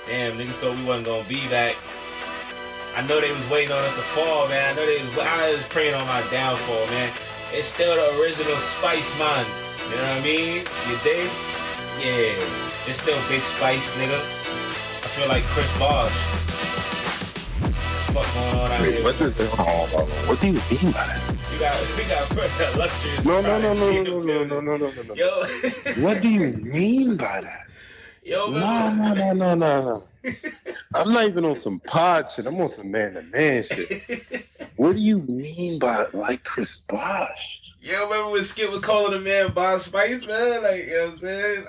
Damn, niggas thought we wasn't gonna be back. I know they was waiting on us to fall, man. I was praying on my downfall, man. It's still the original Spice, man. You know what I mean? You dig? Yeah. It's still Big Spice, nigga. I feel like Chris Bosh. What's going on out Wait, here? what does that? What do you mean by that? We got illustrious. No, no, no, no, prodigy in no, the no, no, building. no, no, no, no. Yo. What do you mean by that? Yo, No, remember? no, no, no, no, no. I'm not even on some pod shit. I'm on some man-to-man shit. What do you mean by like Chris Bosh? Yo, remember when Skip was calling a man Bob Spice, man? Like, you know what I'm saying?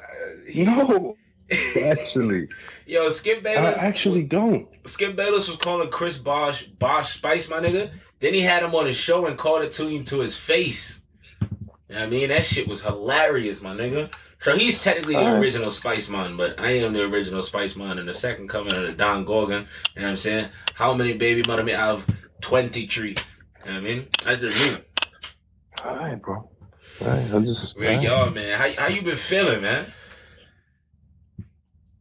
No, actually, Yo, Skip I Bayless. actually don't. Skip Bayless was calling Chris Bosh Spice, my nigga. Then he had him on his show and called it to him to his face. You know what I mean? That shit was hilarious, my nigga. So he's technically the Alright. original Spice Man, but I am the original Spice Man and the second coming of the Don Gorgon. You know what I'm saying? How many baby mother me? I have 23. You know what I mean? I just knew. All right, bro. All right, I just, Real y'all, man. How you been feeling, man?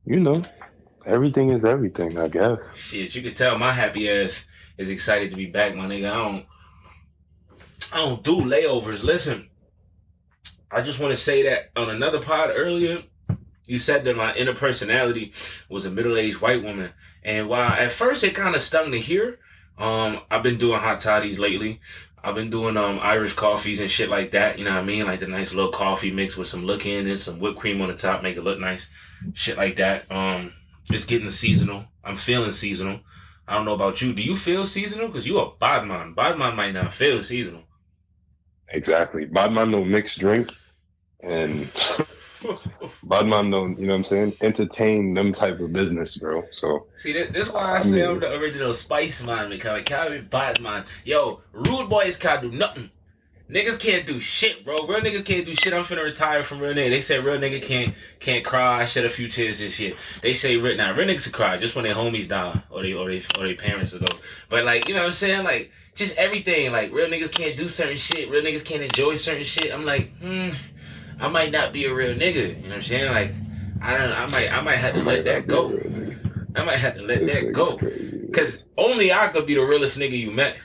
you know, everything is everything, I guess. Shit, you can tell my happy ass is excited to be back, my nigga. I don't do layovers. Listen, I just want to say that on another pod earlier, you said that my inner personality was a middle-aged white woman. And while at first it kind of stung to hear, I've been doing hot toddies lately. I've been doing Irish coffees and shit like that. You know what I mean? Like the nice little coffee mix with some look in and some whipped cream on the top, make it look nice. Shit like that. It's getting seasonal. I'm feeling seasonal. I don't know about you. Do you feel seasonal? Because you a badman. Badman might not feel seasonal. Exactly. Badman no mixed drink, and Badman don't, you know what I'm saying, entertain them type of business, bro. So See, this is why I say I'm the original Spice Man, because can't be Batman. Yo, rude boys can't do nothing. Niggas can't do shit, bro. Real niggas can't do shit. I'm finna retire from real nigga. They say real nigga can't cry, shed a few tears and shit. They say real niggas can cry just when their homies die or they parents will go. But like, you know what I'm saying? Like, just everything. Like, real niggas can't do certain shit. Real niggas can't enjoy certain shit. I'm like, I might not be a real nigga. You know what I'm saying? Like, I might have to let that go. I might have to let that go. Cause only I could be the realest nigga you met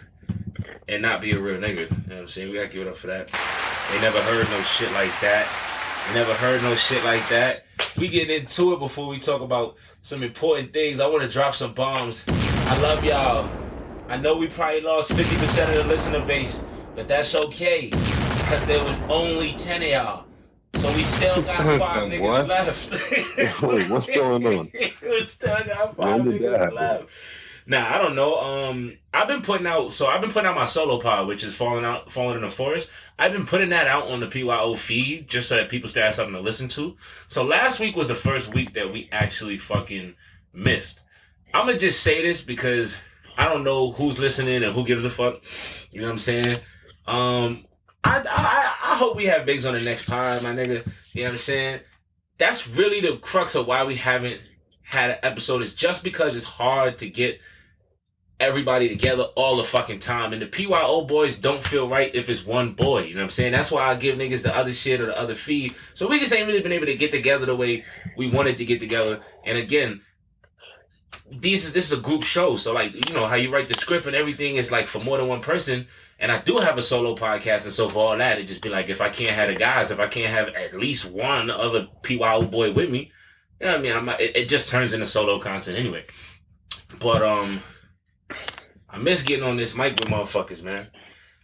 and not be a real nigga. You know what I'm saying? We gotta give it up for that. They never heard no shit like that. They never heard no shit like that. We get into it before we talk about some important things. I want to drop some bombs. I love y'all. I know we probably lost 50% of the listener base, but that's okay because there was only 10 of y'all. So we still got 5 niggas What? left. Wait, what's going on? We still got 5 When did that niggas happen? left. Nah, I don't know. I've been putting out my solo pod, which is falling in the forest. I've been putting that out on the PYO feed just so that people still have something to listen to. So last week was the first week that we actually fucking missed. I'm gonna just say this because I don't know who's listening and who gives a fuck. You know what I'm saying? I hope we have bigs on the next pod, my nigga. You know what I'm saying? That's really the crux of why we haven't had an episode. Is just because it's hard to get everybody together all the fucking time. And the PYO boys don't feel right if it's one boy. You know what I'm saying? That's why I give niggas the other shit or the other feed. So we just ain't really been able to get together the way we wanted to get together. And again, this is a group show. So like, you know, how you write the script and everything is like for more than one person. And I do have a solo podcast. And so for all that, it just be like, if I can't have the guys, if I can't have at least one other PYO boy with me, you know what I mean? It just turns into solo content anyway. But, I miss getting on this mic with motherfuckers, man.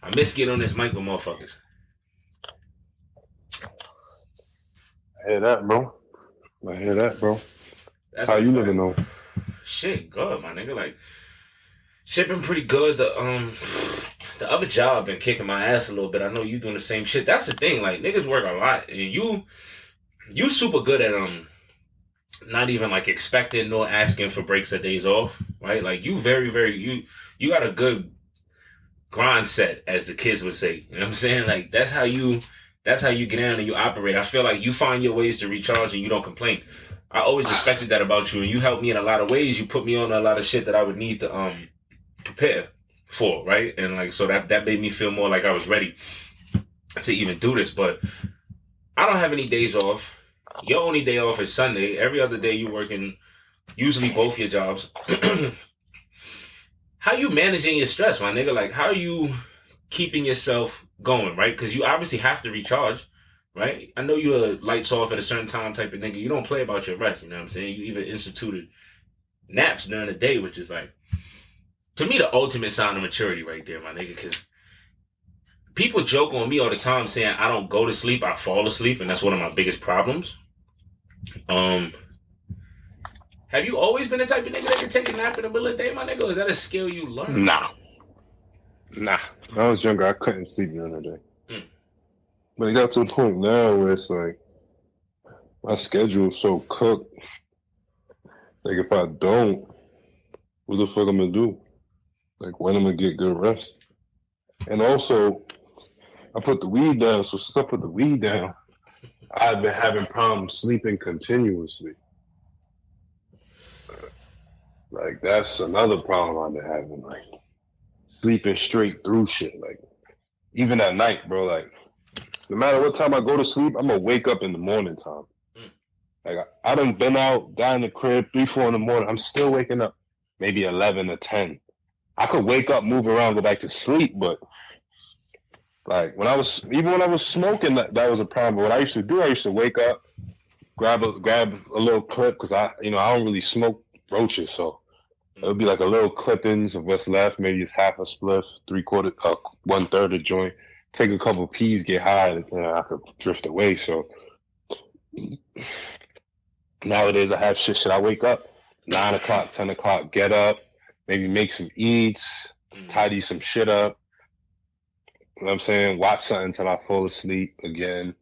I miss getting on this mic with motherfuckers. I hear that, bro. That's How a you fact. living though? Shit, good, my nigga. Like, shit been pretty good. The other job been kicking my ass a little bit. I know you doing the same shit. That's the thing. Like, niggas work a lot, and you super good at not even like expecting nor asking for breaks or days off, right? Like you you got a good grind set, as the kids would say. You know what I'm saying? Like that's how you get down and you operate. I feel like you find your ways to recharge and you don't complain. I always respected that about you, and you helped me in a lot of ways. You put me on a lot of shit that I would need to prepare for, right? And like so that made me feel more like I was ready to even do this. But I don't have any days off. Your only day off is Sunday. Every other day you working usually both your jobs. How you managing your stress, my nigga? Like, how are you keeping yourself going, right? Because you obviously have to recharge, right? I know you're a lights off at a certain time type of nigga. You don't play about your rest, you know what I'm saying? You even instituted naps during the day, which is like, to me, the ultimate sign of maturity right there, my nigga. Because people joke on me all the time saying I don't go to sleep, I fall asleep, and that's one of my biggest problems. Um, have you always been the type of nigga that can take a nap in the middle of the day, my nigga? Or is that a skill you learned? Nah. When I was younger, I couldn't sleep during the day. Mm. But it got to a point now where it's like my schedule's so cooked. Like if I don't, what the fuck I'm gonna do? Like when I'm gonna get good rest? And also, I put the weed down. So since I put the weed down, I've been having problems sleeping continuously. Like that's another problem I've been having. Like sleeping straight through shit. Like even at night, bro. Like no matter what time I go to sleep, I'm gonna wake up in the morning time. Like I done been out, got in the crib, 3, 4 in the morning. I'm still waking up, maybe 11 or 10. I could wake up, move around, go back to sleep, but like when I was smoking, that was a problem. But what I used to do, I used to wake up, grab a little clip because I don't really smoke roaches, so it would be like a little clippings of what's left, maybe it's half a spliff, 3/4, 1/3 a joint. Take a couple P's, get high, and then I could drift away. So nowadays I have shit. I wake up 9 o'clock, 10 o'clock, get up, maybe make some eats, tidy some shit up. You know what I'm saying? Watch something until I fall asleep again,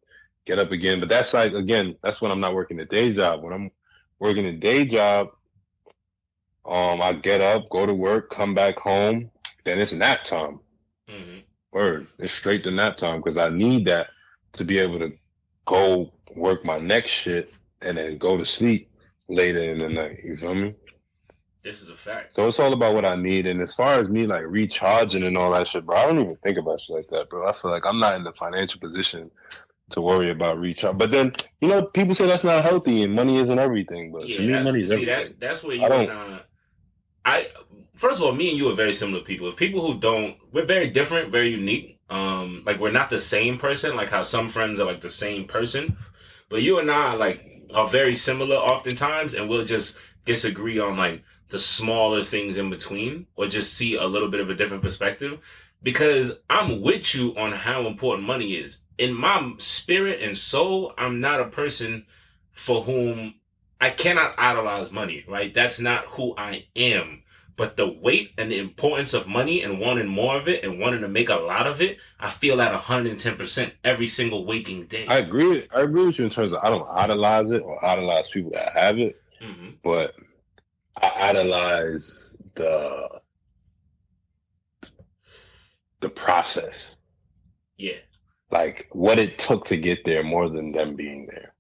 get up again. But that's like, again, that's when I'm not working a day job. When I'm working a day job, I get up, go to work, come back home, then it's nap time. Mm-hmm. Word. It's straight to nap time because I need that to be able to go work my next shit and then go to sleep later in the night. You feel me? This is a fact. So it's all about what I need. And as far as me like recharging and all that shit, bro, I don't even think about shit like that, bro. I feel like I'm not in the financial position to worry about recharge. But then, people say that's not healthy and money isn't everything. But Yeah, to me, money is everything. that's where you and I first of all, me and you are very similar people. If people who don't, we're very different, very unique. Like we're not the same person, like how some friends are like the same person. But you and I are very similar oftentimes, and we'll just disagree on like the smaller things in between, or just see a little bit of a different perspective. Because I'm with you on how important money is. In my spirit and soul, I'm not a person for whom I cannot idolize money, right? That's not who I am. But the weight and the importance of money and wanting more of it and wanting to make a lot of it, I feel at 110% every single waking day. I agree with you in terms of I don't idolize it or idolize people that have it, but I idolize the process. Yeah. Like what it took to get there more than them being there.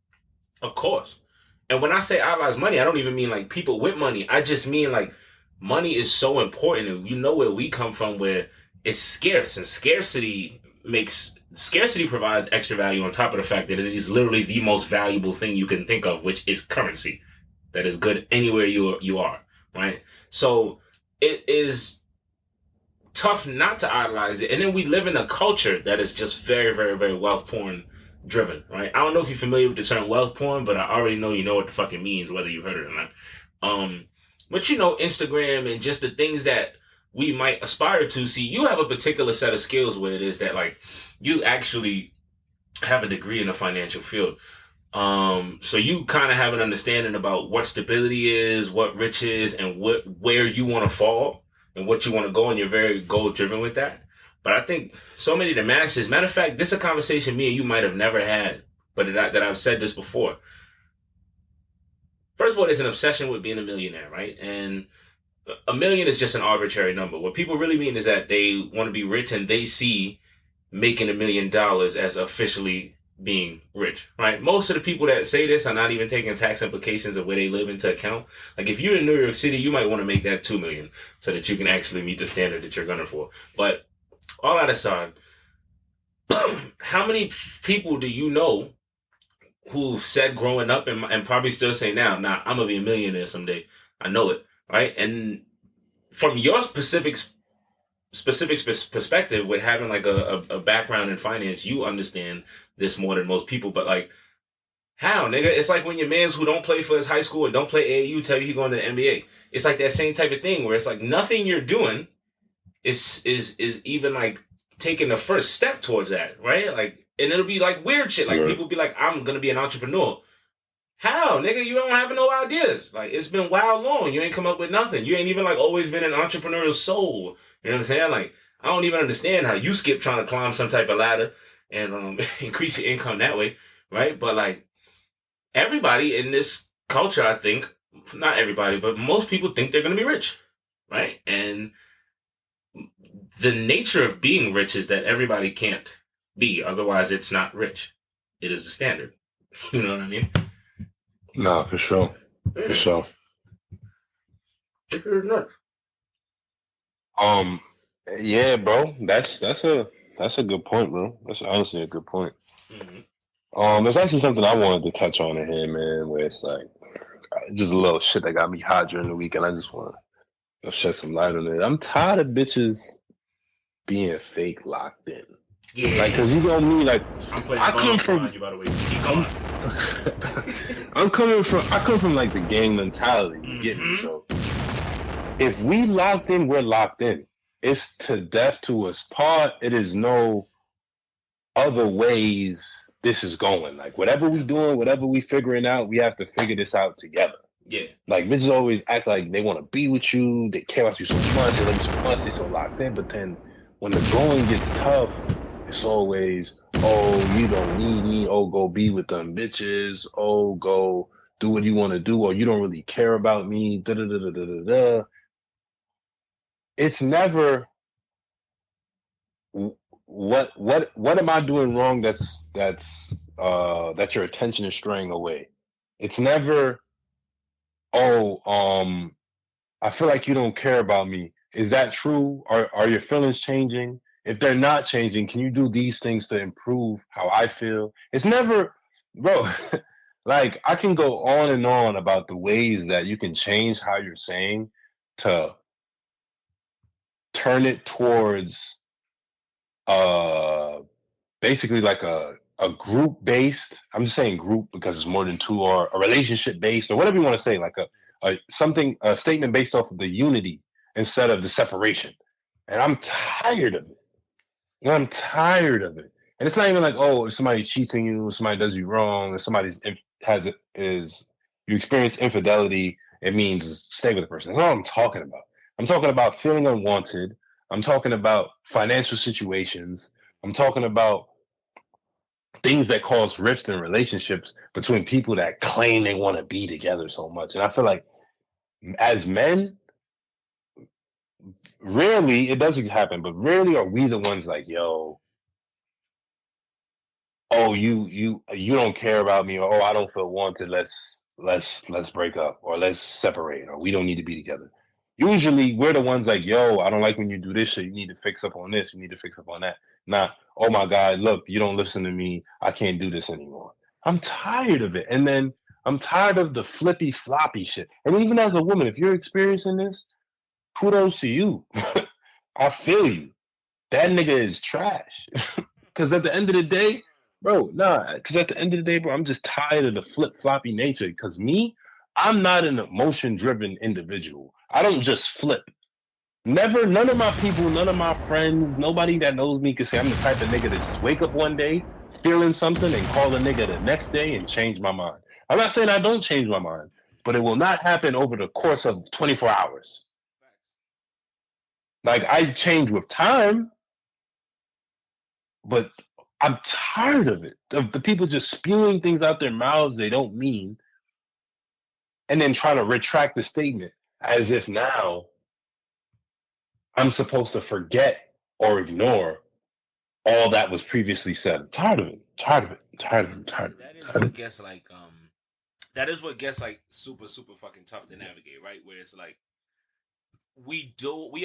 Of course. And when I say idolize money, I don't even mean like people with money. I just mean like money is so important. And you know where we come from, where it's scarce, and scarcity provides extra value on top of the fact that it is literally the most valuable thing you can think of, which is currency that is good anywhere you are, right? So it is tough not to idolize it. And then we live in a culture that is just very, very, very wealth porn driven, right? I don't know if you're familiar with the term wealth porn, but I already know you know what the fuck it means, whether you've heard it or not. But Instagram and just the things that we might aspire to see, you have a particular set of skills where it is that like you actually have a degree in the financial field. So you kind of have an understanding about what stability is, what rich is, and where you want to fall and what you want to go, and you're very goal driven with that. But I think so many of the masses, matter of fact, this is a conversation me and you might have never had, but that I've said this before. First of all, there's an obsession with being a millionaire, right? And a million is just an arbitrary number. What people really mean is that they want to be rich and they see making $1 million as officially being rich, right? Most of the people that say this are not even taking tax implications of where they live into account. Like if you're in New York City, you might want to make that 2 million so that you can actually meet the standard that you're gunning for. But all that aside, how many people do you know who've said growing up and probably still say now, I'm gonna be a millionaire someday? I know it, right? And from your perspective, with having like a background in finance, you understand this more than most people. But like, how, nigga? It's like when your mans who don't play for his high school and don't play AAU tell you he going to the NBA. It's like that same type of thing where it's like nothing you're doing is even like taking the first step towards that, right? Like, and it'll be like weird shit. Like Right. people be like, I'm gonna be an entrepreneur. How, nigga? You don't have no ideas. Like it's been wild long. You ain't come up with nothing. You ain't even like always been an entrepreneurial soul. You know what I'm saying? Like I don't even understand how you skip trying to climb some type of ladder and increase your income that way, right? But like everybody in this culture, I think, not everybody, but most people think they're gonna be rich, right? And the nature of being rich is that everybody can't be, otherwise it's not rich. It is the standard. You know what I mean? Nah, for sure. For Yeah. sure. It is nuts. Um, yeah, bro. That's a good point, bro. That's honestly a good point. Mm-hmm. There's actually something I wanted to touch on in here, man, where it's like just a little shit that got me hot during the week, and I just want to shed some light on it. I'm tired of bitches being fake locked in. Yeah. Like, cause you know me, like I'm playing I come bombs from, behind you, by the way. Keep going. I come from like the gang mentality. You get me? Mm-hmm. So if we locked in, we're locked in. It's to death to us part. It is no other ways this is going. Like whatever we doing, whatever we figuring out, we have to figure this out together. Yeah. Like bitches always act like they want to be with you, they care about you so much, they love you so much, they so locked in. But then when the going gets tough, it's always, oh, you don't need me. Oh, go be with them bitches. Oh, go do what you want to do, or you don't really care about me. Da da da da da da da. It's never what am I doing wrong that your attention is straying away. It's never, oh, I feel like you don't care about me. Is that true? Are your feelings changing? If they're not changing, can you do these things to improve how I feel? It's never, bro. Like I can go on and on about the ways that you can change how you're saying to turn it towards uh basically like a group based. I'm just saying group because it's more than two, or a relationship based, or whatever you want to say, like a statement based off of the unity instead of the separation. And I'm tired of it. I'm tired of it. And it's not even like, oh, if somebody's cheating you, if somebody does you wrong, if somebody's has is you experience infidelity, it means stay with the person. That's not what I'm talking about. I'm talking about feeling unwanted. I'm talking about financial situations. I'm talking about things that cause rifts in relationships between people that claim they want to be together so much. And I feel like as men, rarely it doesn't happen, but rarely are we the ones like, yo, oh, you don't care about me, or oh, I don't feel wanted. Let's break up, or let's separate, or we don't need to be together. Usually we're the ones like, yo, I don't like when you do this shit. You need to fix up on this. You need to fix up on that. Not, oh my God, look, you don't listen to me. I can't do this anymore. I'm tired of it. And then I'm tired of the flippy floppy shit. And even as a woman, if you're experiencing this, kudos to you. I feel you. That nigga is trash. Because at the end of the day, bro, nah. Because at the end of the day, bro, I'm just tired of the flip floppy nature. Because me, I'm not an emotion driven individual. I don't just flip. Never, none of my people, none of my friends, nobody that knows me can say I'm the type of nigga to just wake up one day feeling something and call a nigga the next day and change my mind. I'm not saying I don't change my mind, but it will not happen over the course of 24 hours. Like I change with time, but I'm tired of it. Of the people just spewing things out their mouths they don't mean, and then trying to retract the statement as if now I'm supposed to forget or ignore all that was previously said. I'm tired of it. Tired of it. Tired of it. And Tired of that it. is Tired of what it. gets like that is what gets like super fucking tough to navigate, right? Where it's like we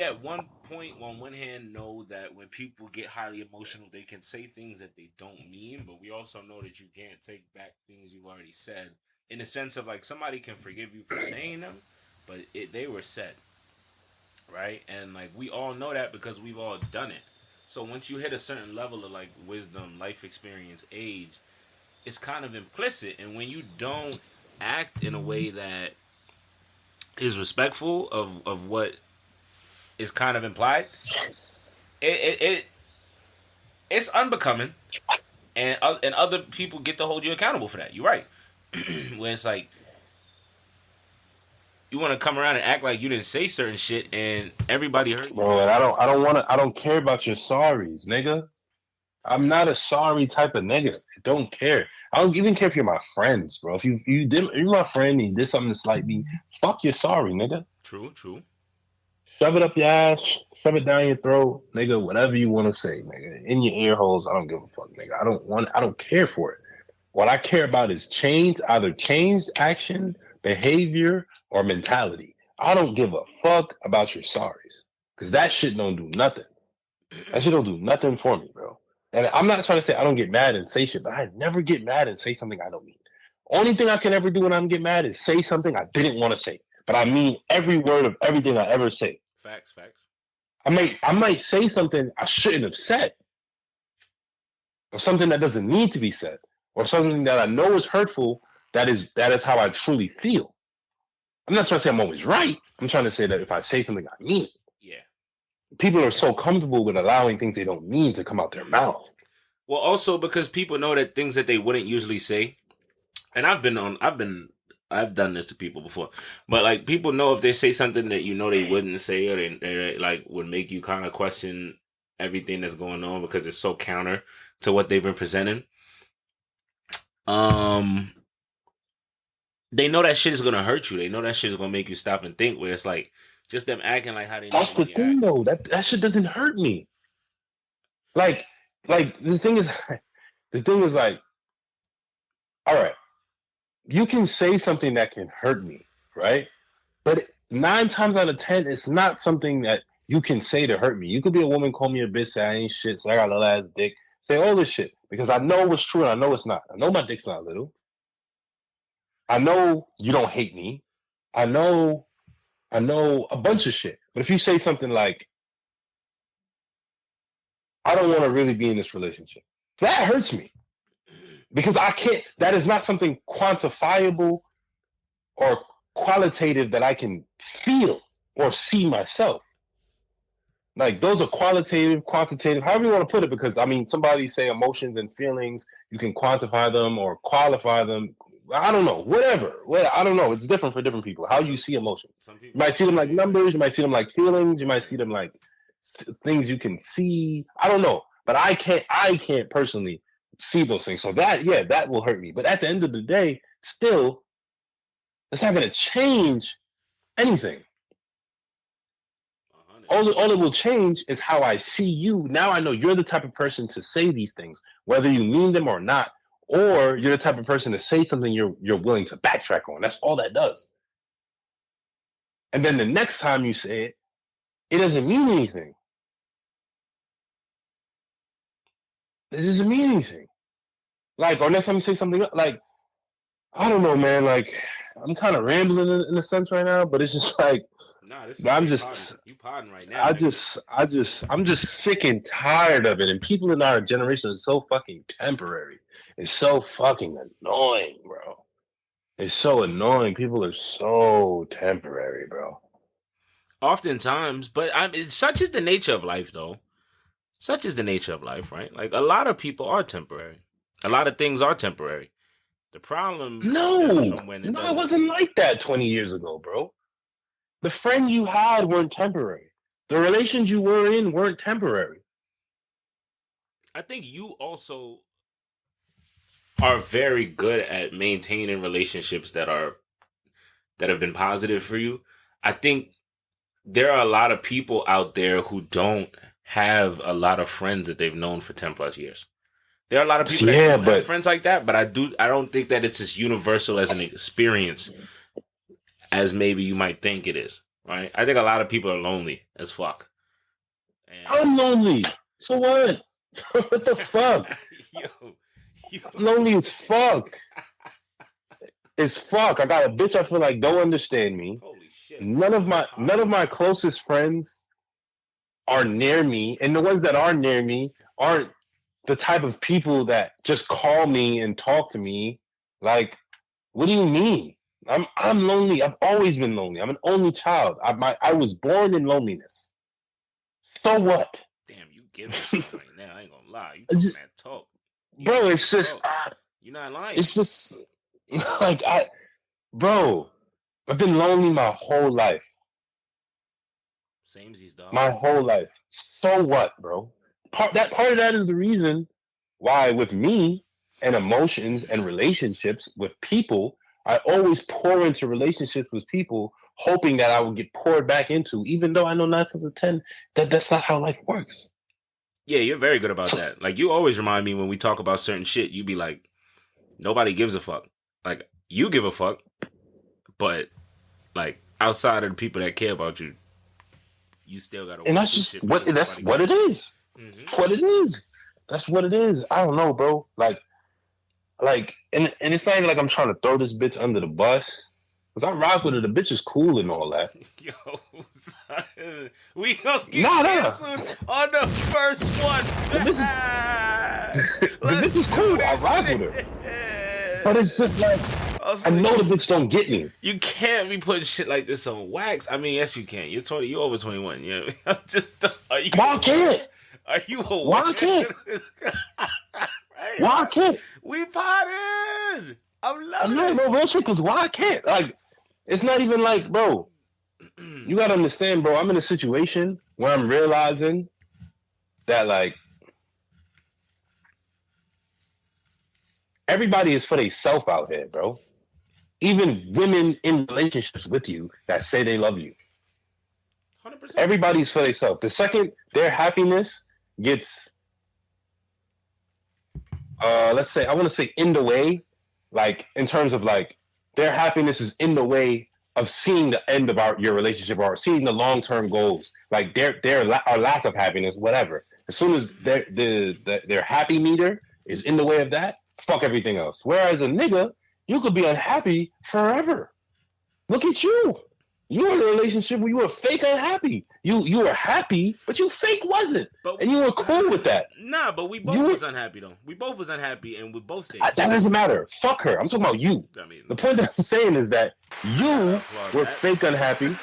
at one point on one hand know that when people get highly emotional they can say things that they don't mean, but we also know that you can't take back things you've already said, in the sense of like somebody can forgive you for saying them, but they were set, right? And like we all know that because we've all done it. So once you hit a certain level of like wisdom, life experience, age, it's kind of implicit. And when you don't act in a way that is respectful of what is kind of implied, it it's unbecoming, and other people get to hold you accountable for that. You're right. When it's like you want to come around and act like you didn't say certain shit, and everybody heard you. Bro, and I don't care about your sorries, nigga. I'm not a sorry type of nigga. I don't care. I don't even care if you're my friends, bro. If you're my friend and you did something to slight me, fuck your sorry, nigga. True, true. Shove it up your ass, shove it down your throat, nigga. Whatever you want to say, nigga. In your ear holes, I don't give a fuck, nigga. I don't care for it. What I care about is change, either changed action, behavior, or mentality. I don't give a fuck about your sorries. Cause that shit don't do nothing. That shit don't do nothing for me, bro. And I'm not trying to say I don't get mad and say shit, but I never get mad and say something I don't mean. Only thing I can ever do when I'm get mad is say something I didn't want to say. But I mean every word of everything I ever say. Facts, facts. I might say something I shouldn't have said. Or something that doesn't need to be said. Or something that I know is hurtful, that is how I truly feel. I'm not trying to say I'm always right. I'm trying to say that if I say something I mean it. Yeah. People are so comfortable with allowing things they don't mean to come out their mouth. Well, also because people know that things that they wouldn't usually say, and I've done this to people before, but like people know if they say something that you know they wouldn't say, or they like would make you kind of question everything that's going on because it's so counter to what they've been presenting. They know that shit is gonna hurt you. They know that shit is gonna make you stop and think. Where it's like just them acting like how they. That's the thing, though. That shit doesn't hurt me. Like the thing is, like, all right, you can say something that can hurt me, right? But 9 times out of 10, it's not something that you can say to hurt me. You could be a woman, call me a bitch, say I ain't shit, say I got a little ass dick, say all this shit because I know it's true and I know it's not. I know my dick's not little. I know you don't hate me. I know a bunch of shit. But if you say something like, I don't want to really be in this relationship, that hurts me because I can't, that is not something quantifiable or qualitative that I can feel or see myself. Like those are qualitative, quantitative, however you want to put it, because I mean, somebody say emotions and feelings, you can quantify them or qualify them. I don't know, whatever. Well, I don't know. It's different for different people. How you see emotions. You might see them like numbers. You might see them like feelings. You might see them like things you can see. I don't know, but I can't personally see those things. So that will hurt me. But at the end of the day, still, it's not going to change anything. All it will change is how I see you. Now I know you're the type of person to say these things, whether you mean them or not, or you're the type of person to say something you're willing to backtrack on. That's all that does. And then the next time you say it, it doesn't mean anything. It doesn't mean anything. Like, or next time you say something like, I don't know, man. Like, I'm kind of rambling in a sense right now, but it's just like, nah, this is you podding right now. I'm just sick and tired of it. And people in our generation are so fucking temporary. It's so fucking annoying, bro. It's so annoying. People are so temporary, bro. Oftentimes, but such is the nature of life, though. Such is the nature of life, right? Like a lot of people are temporary. A lot of things are temporary. The problem stems from when it wasn't like that 20 years ago, bro. The friends you had weren't temporary. The relations you were in weren't temporary. I think you also are very good at maintaining relationships that have been positive for you. I think there are a lot of people out there who don't have a lot of friends that they've known for 10 plus years. There are a lot of people that have friends like that, but I don't think that it's as universal as an experience as maybe you might think it is, right? I think a lot of people are lonely as fuck. And I'm lonely. So what? What the fuck? I'm lonely as fuck. It's fuck. I got a bitch I feel like don't understand me. Holy shit. none of my closest friends are near me, and the ones that are near me aren't the type of people that just call me and talk to me. Like, what do you mean? I'm lonely. I've always been lonely. I'm an only child. I was born in loneliness. So what? Damn, you giving it right now. I ain't gonna lie. You talking that talk. Bro, it's just you're not lying. It's just like bro, I've been lonely my whole life. Samesies, dog. My whole life. So what, bro? Part of that is the reason why with me and emotions and relationships with people, I always pour into relationships with people hoping that I will get poured back into, even though I know 9 times out of 10 that's not how life works. Yeah, you're very good about that. Like, you always remind me when we talk about certain shit, you be like, nobody gives a fuck. Like, you give a fuck, but like outside of the people that care about you, you still gotta. And that's just what it is. Mm-hmm. What it is. That's what it is. I don't know, bro. Like, and it's not even like I'm trying to throw this bitch under the bus. Cause I rock with her. The bitch is cool and all that. Yo, son, we gonna get canceled on the first one. The bitch is cool. I rock with her. But it's just like, I know the bitch don't get me. You can't be putting shit like this on wax. I mean, yes, you can. You're 20. You're over 21. You know? I'm just. Why I can't? Are you aware? Why I can't? Right? Why I can't? We potted. I'm loving it. No bullshit. Cause why I can't? Like, it's not even like, bro. You gotta understand, bro. I'm in a situation where I'm realizing that, like, everybody is for themselves out here, bro. Even women in relationships with you that say they love you. 100%. Everybody's for themselves. The second their happiness gets, let's say, I want to say in the way, like in terms of like their happiness is in the way of seeing the end of your relationship or seeing the long-term goals, like their lack of happiness, whatever. As soon as their happy meter is in the way of that, fuck everything else. Whereas a nigga, you could be unhappy forever. Look at you. You were in a relationship where you were fake unhappy. You were happy, but you fake wasn't. And you were cool with that. Nah, but we both was unhappy though. We both was unhappy and we both stayed. That doesn't matter. Fuck her. I'm talking about you. I mean, the point that I'm saying is that you were fake unhappy.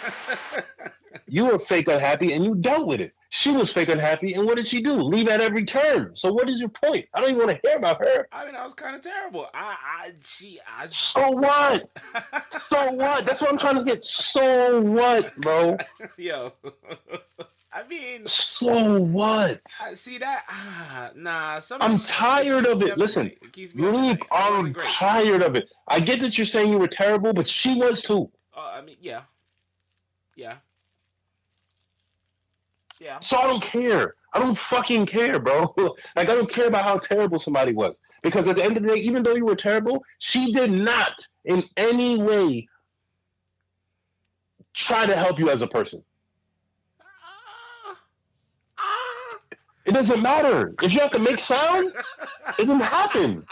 You were fake unhappy and you dealt with it. She was fake unhappy, and what did she do? Leave at every turn. So what is your point? I don't even want to hear about her. I mean, I was kind of terrible. So what? So what? That's what I'm trying to get. So what, bro? Yo. I mean. So what? See that? Nah. I'm tired of it. Listen, I'm tired of it. I get that you're saying you were terrible, but she was too. I mean, yeah. Yeah. Yeah. So I don't care. I don't fucking care, bro. Like, I don't care about how terrible somebody was. Because at the end of the day, even though you were terrible, she did not in any way try to help you as a person. It doesn't matter. If you have to make sounds, it didn't happen.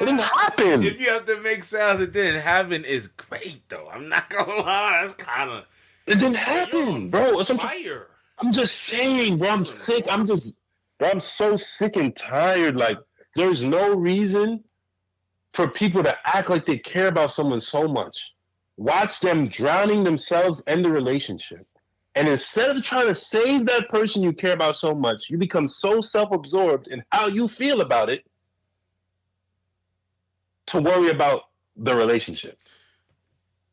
It didn't happen. If you have to make sounds, it didn't happen is great, though. I'm not going to lie. That's kind of... It didn't happen, bro. It's fire. I'm just saying, bro, I'm sick. Bro, I'm so sick and tired. Like, there's no reason for people to act like they care about someone so much. Watch them drowning themselves in the relationship. And instead of trying to save that person you care about so much, you become so self-absorbed in how you feel about it to worry about the relationship.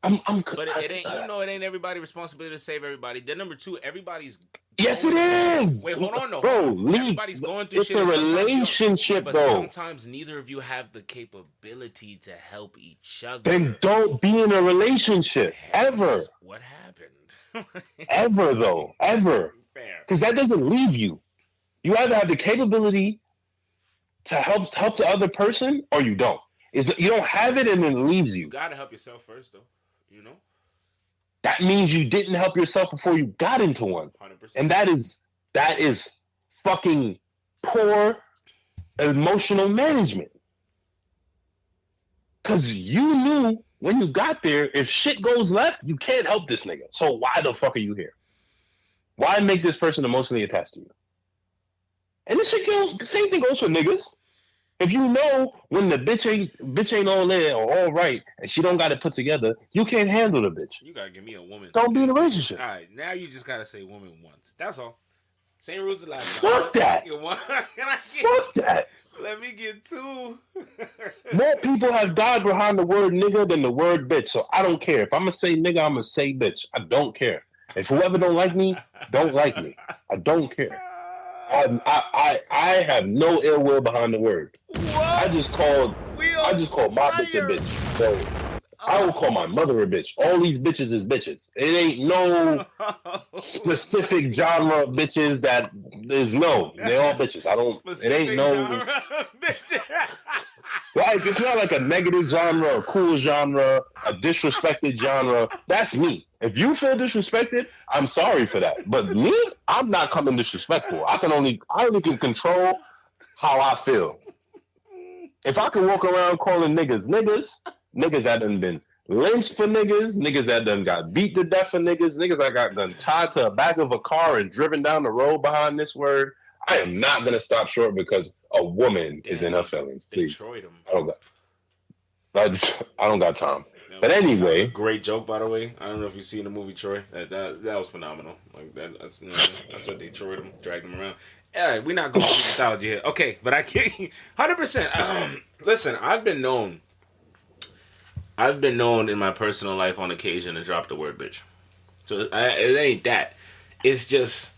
But it ain't, it ain't everybody's responsibility to save everybody. Then number two, everybody's. Yes, it is. Wait, hold on, though. Bro, everybody's going through it's shit. It's a relationship, but though. Sometimes neither of you have the capability to help each other. Then don't be in a relationship ever. What happened? Ever though, ever. Because that doesn't leave you. You either have the capability to help the other person, or you don't. You don't have it, and then it leaves you. You gotta help yourself first, though. You know? That means you didn't help yourself before you got into one. 100%. And that is fucking poor emotional management. Because you knew when you got there, if shit goes left, you can't help this nigga. So why the fuck are you here? Why make this person emotionally attached to you? And this shit goes, same thing goes for niggas. If you know when the bitch ain't all there or all right, and she don't got it put together, you can't handle the bitch. You gotta give me a woman. Don't be in a relationship. All right, now you just gotta say woman once. That's all. Same rules as last. Fuck that. Fuck that. Let me get two. More people have died behind the word nigga than the word bitch. So I don't care. If I'm gonna say nigga, I'm gonna say bitch. I don't care. If whoever don't like me, don't like me. I don't care. I have no ill will behind the word. What? I just called my bitch a bitch. So I will call my mother a bitch. All these bitches is bitches. It ain't no specific genre of bitches that is no. They're all bitches. I don't. Specific it ain't no. Like it's not like a negative genre, a cool genre, a disrespected genre. That's me. If you feel disrespected, I'm sorry for that. But me, I'm not coming disrespectful. I only can control how I feel. If I can walk around calling niggas that done been lynched for niggas that done got beat to death for niggas that got done tied to the back of a car and driven down the road behind this word, I am not gonna stop short because a woman is in her feelings. Please, I don't got time. But anyway, great joke by the way. I don't know if you've seen the movie Troy. That was phenomenal. Like that. That's I said they Troyed him, dragged him around. All right, we're not going to mythology here. Okay, but I can't 100%. Listen, I've been known in my personal life on occasion to drop the word bitch. So it ain't that. It's just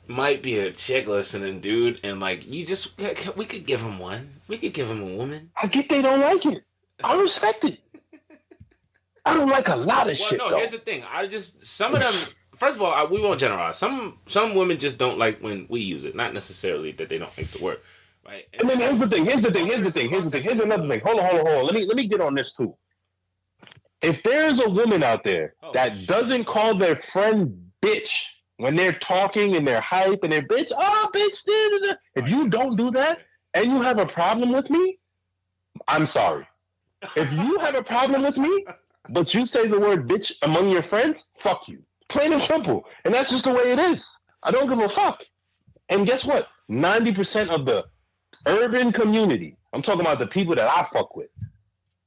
might be a chick listening, dude, and like we could give him one. We could give him a woman. I get they don't like it. I respect it. I don't like a lot of shit. No, here's the thing. Some of them. First of all, we won't generalize. Some women just don't like when we use it. Not necessarily that they don't like the word, right? And then here's the thing. Here's another thing. Hold on. Let me get on this too. If there's a woman out there that doesn't call their friend bitch when they're talking and they're hype and they're bitch, bitch, da, da, da. If you don't do that and you have a problem with me, I'm sorry. If you have a problem with me, but you say the word bitch among your friends, fuck you. Plain and simple. And that's just the way it is. I don't give a fuck. And guess what? 90% of the urban community, I'm talking about the people that I fuck with,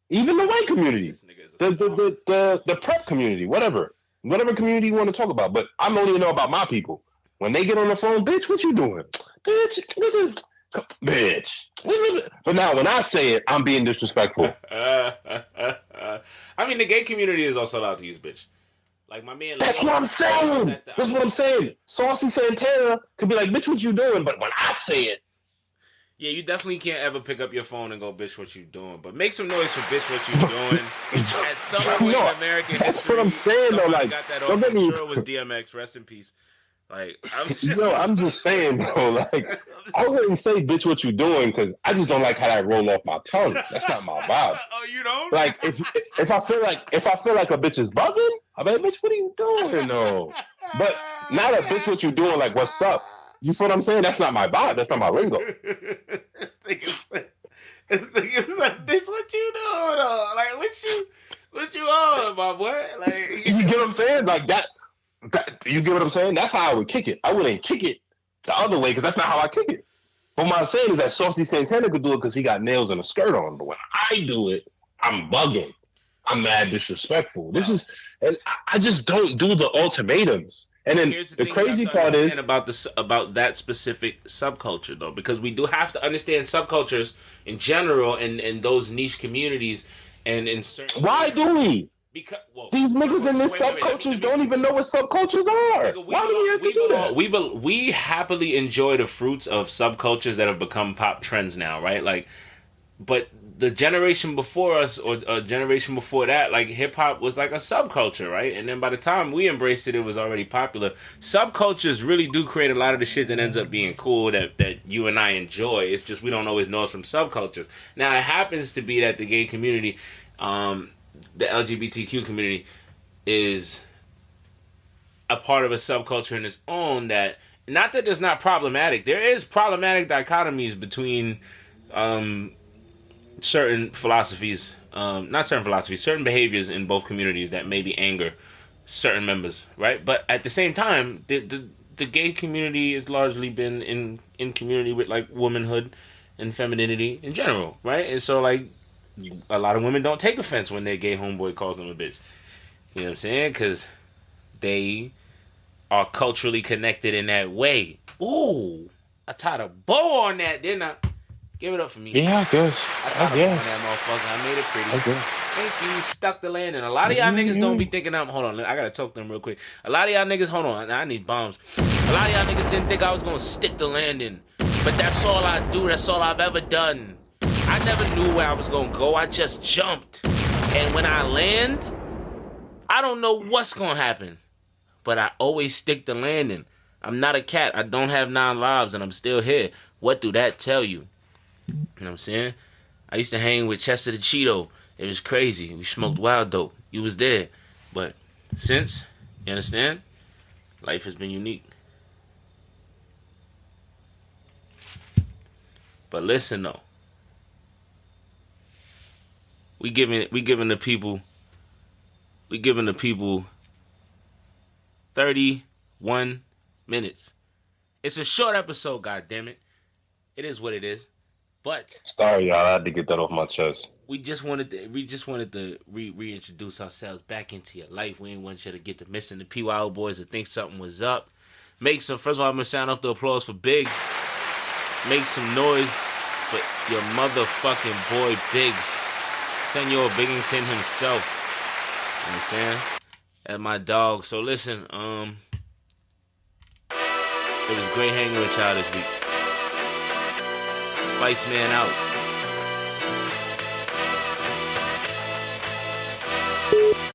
even the white community, the prep community, whatever community you want to talk about. But I'm only know about my people. When they get on the phone, bitch, what you doing? Bitch. But now when I say it, I'm being disrespectful. I mean, the gay community is also allowed to use bitch. Like my man. That's what I'm saying. That's what I'm saying. Saucy Santana could be like, bitch, what you doing? But when I say it. Yeah, you definitely can't ever pick up your phone and go, bitch, what you doing? But make some noise for bitch, what you doing. At some point in American history, that's what I'm saying, though. Like, got that off. I'm sure it was DMX. Rest in peace. Like, I'm just saying, bro. Like, I wouldn't say bitch, what you doing? Because I just don't like how that roll off my tongue. That's not my vibe. Oh, you don't? Like, if I feel like a bitch is bugging, I'm like, bitch, what are you doing? No, but not a bitch, what you doing? Like, what's up? You feel what I'm saying? That's not my vibe. That's not my lingo. This thing is like, bitch, what you doing? Like, what you on, my boy? Like, you get what I'm saying? Like that. You get what I'm saying? That's how I would kick it. I wouldn't kick it the other way because that's not how I kick it. But what I'm saying is that Saucy Santana could do it because he got nails and a skirt on. But when I do it, I'm bugging. I'm mad disrespectful. This is, and I just don't do the ultimatums. And then the crazy part is about that specific subculture, though, because we do have to understand subcultures in general and those niche communities and in certain. Why do we? Because these niggas in this subcultures don't even know what subcultures are. Why do we have to do that? We happily enjoy the fruits of subcultures that have become pop trends now, right? Like, but the generation before us or a generation before that, like hip hop was like a subculture, right? And then by the time we embraced it, it was already popular. Subcultures really do create a lot of the shit that ends up being cool that you and I enjoy. It's just we don't always know it's from subcultures. Now it happens to be that the gay community, the LGBTQ community, is a part of a subculture in its own that, not that it's not problematic. There is problematic dichotomies between certain philosophies not certain philosophies, certain behaviors in both communities that maybe anger certain members, right? But at the same time, the gay community has largely been in community with like womanhood and femininity in general, right? And so like a lot of women don't take offense when their gay homeboy calls them a bitch. You know what I'm saying? Because they are culturally connected in that way. Ooh, I tied a bow on that, didn't I? Give it up for me. Yeah, I guess. I tied a bow on that motherfucker. I made it pretty. I guess. Thank you. Stuck the landing. A lot of y'all niggas don't be thinking I'm. Hold on, I gotta talk to them real quick. A lot of y'all niggas. Hold on, I need bombs. A lot of y'all niggas didn't think I was gonna stick the landing, but that's all I do. That's all I've ever done. I never knew where I was gonna go. I just jumped, and when I land, I don't know what's gonna happen, but I always stick the landing. I'm not a cat. I don't have 9 lives, and I'm still here. What do that tell you? You know what I'm saying? I used to hang with Chester the Cheeto. It was crazy. We smoked wild dope. You was there. But since, you understand? Life has been unique. But listen though. We giving the people 31 minutes. It's a short episode, goddammit. It is what it is. But sorry, y'all. I had to get that off my chest. We just wanted to reintroduce ourselves back into your life. We ain't want you to get to missing the PYO boys and think something was up. First of all, I'm gonna sound off the applause for Biggs. Make some noise for your motherfucking boy Biggs, Senor Bingington himself. You know what I'm saying? And my dog. So listen, it was great hanging with y'all this week. Spice Man out.